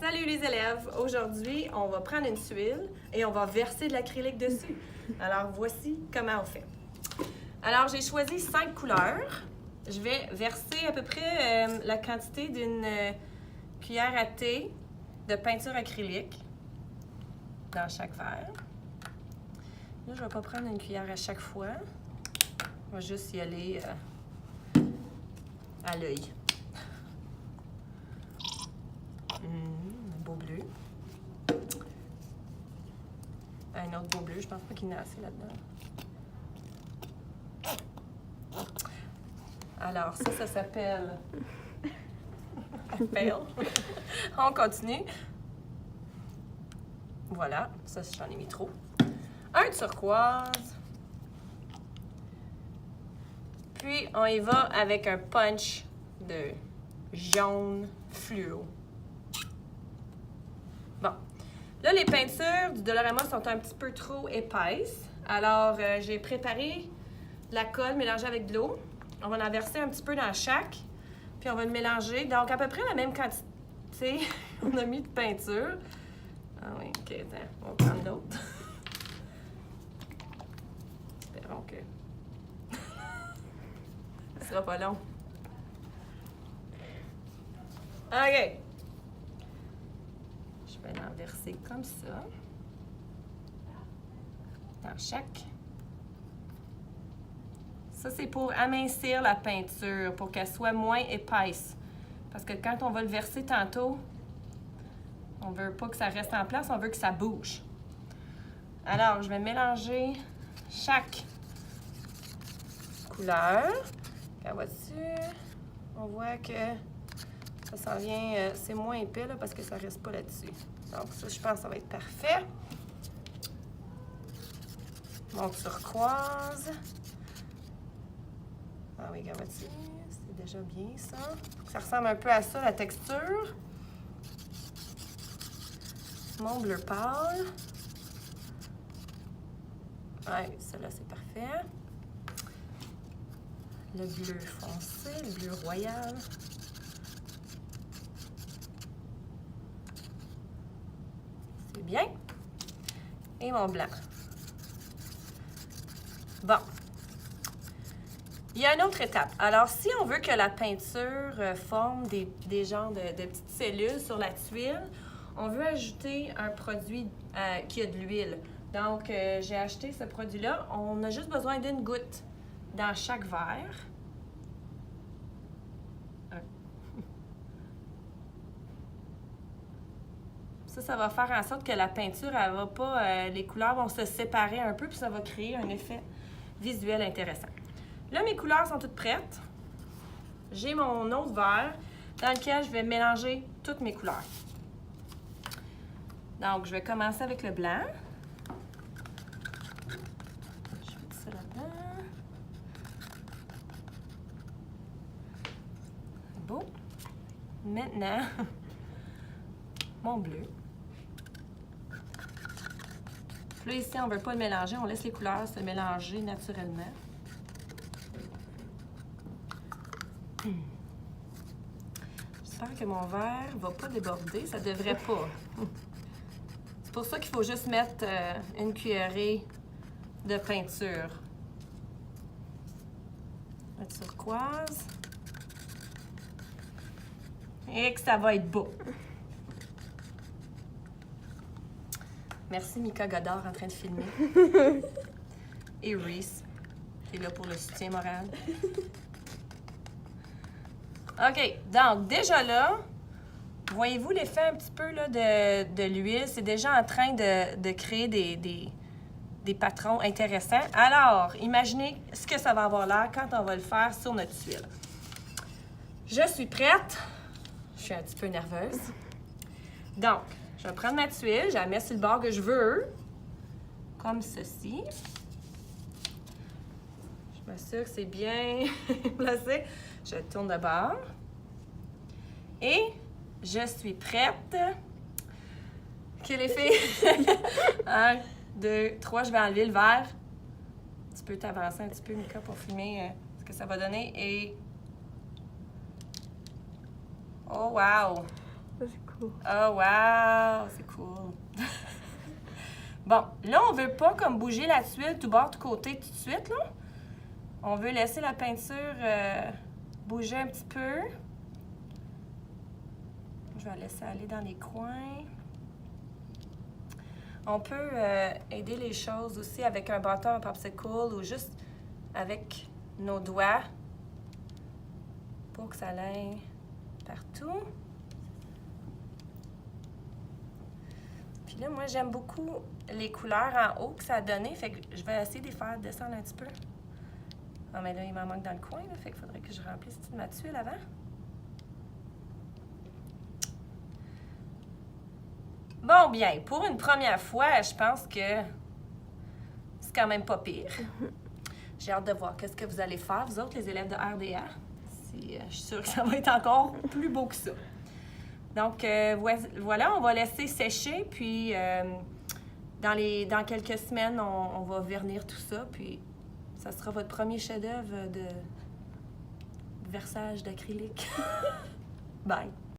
Salut les élèves! Aujourd'hui, on va prendre une tuile et on va verser de l'acrylique dessus. Alors, voici comment on fait. Alors, j'ai choisi 5 couleurs. Je vais verser à peu près la quantité d'une cuillère à thé de peinture acrylique dans chaque verre. Là, je ne vais pas prendre une cuillère à chaque fois. On va juste y aller à l'œil. Un beau bleu. Un autre beau bleu. Je pense pas qu'il y en a assez là-dedans. Alors, ça s'appelle... Fail. On continue. Voilà. Ça, j'en ai mis trop. Un turquoise. Puis, on y va avec un punch de jaune fluo. Bon. Là, les peintures du Dollarama sont un petit peu trop épaisses. Alors, j'ai préparé la colle mélangée avec de l'eau. On va en verser un petit peu dans chaque. Puis, on va le mélanger. Donc, à peu près la même quantité on a mis de peinture. Ah oui, OK, attends. On va prendre l'autre. Espérons que... Ce sera pas long. OK. Je vais l'en verser comme ça. Dans chaque. Ça, c'est pour amincir la peinture, pour qu'elle soit moins épaisse. Parce que quand on va le verser tantôt, on veut pas que ça reste en place, on veut que ça bouge. Alors, je vais mélanger chaque couleur. Là, voici, on voit que ça s'en vient, c'est moins épais là, parce que ça reste pas là-dessus. Donc ça, je pense que ça va être parfait. Mon turquoise. Ah oui, regarde, voici, c'est déjà bien ça. Ça ressemble un peu à ça, la texture. Mon bleu pâle. Ouais, celle-là, c'est parfait. Le bleu foncé, le bleu royal. C'est bien. Et mon blanc. Bon. Il y a une autre étape. Alors, si on veut que la peinture forme des genres de petites cellules sur la tuile, on veut ajouter un produit qui a de l'huile. Donc, j'ai acheté ce produit-là. On a juste besoin d'une goutte dans chaque verre. Ça va faire en sorte que la peinture, elle va pas, les couleurs vont se séparer un peu, puis ça va créer un effet visuel intéressant. Là, mes couleurs sont toutes prêtes. J'ai mon autre verre dans lequel je vais mélanger toutes mes couleurs. Donc, je vais commencer avec le blanc. Je mets ça là-dedans. Beau. Maintenant, mon bleu. Là, ici, on ne veut pas le mélanger. On laisse les couleurs se mélanger naturellement. J'espère que mon verre ne va pas déborder. Ça ne devrait pas. C'est pour ça qu'il faut juste mettre une cuillerée de peinture. La turquoise. Et que ça va être beau. Merci Mika Godard en train de filmer. Et Reese, qui est là pour le soutien moral. OK, donc déjà là, voyez-vous l'effet un petit peu là, de l'huile? C'est déjà en train de créer des patrons intéressants. Alors, imaginez ce que ça va avoir l'air quand on va le faire sur notre tuile. Je suis prête. Je suis un petit peu nerveuse. Donc, je vais prendre ma tuile, je la mets sur le bord que je veux, comme ceci. Je m'assure que c'est bien placé. Je tourne de bord. Et je suis prête. OK, les filles? 1, 2, 3, je vais enlever le verre. Tu peux t'avancer un petit peu, Mika, pour filmer ce que ça va donner. Et... oh, wow! Ça, c'est cool. Oh, wow! C'est cool. Bon, là, on veut pas comme bouger la tuile tout bord, tout côté tout de suite, là. On veut laisser la peinture bouger un petit peu. Je vais la laisser aller dans les coins. On peut aider les choses aussi avec un bâton, un popsicle ou juste avec nos doigts pour que ça aille partout. Puis là, moi, j'aime beaucoup les couleurs en haut que ça a donné, fait que je vais essayer de les faire descendre un petit peu. Ah, mais là, il m'en manque dans le coin, là, fait qu'il faudrait que je remplisse ma tuile avant. Bon, bien, pour une première fois, je pense que c'est quand même pas pire. J'ai hâte de voir qu'est-ce que vous allez faire, vous autres, les élèves de RDA. Je suis sûre que ça va être encore plus beau que ça. Donc, voilà, on va laisser sécher, puis dans quelques semaines, on va vernir tout ça, puis ça sera votre premier chef-d'œuvre de versage d'acrylique. Bye!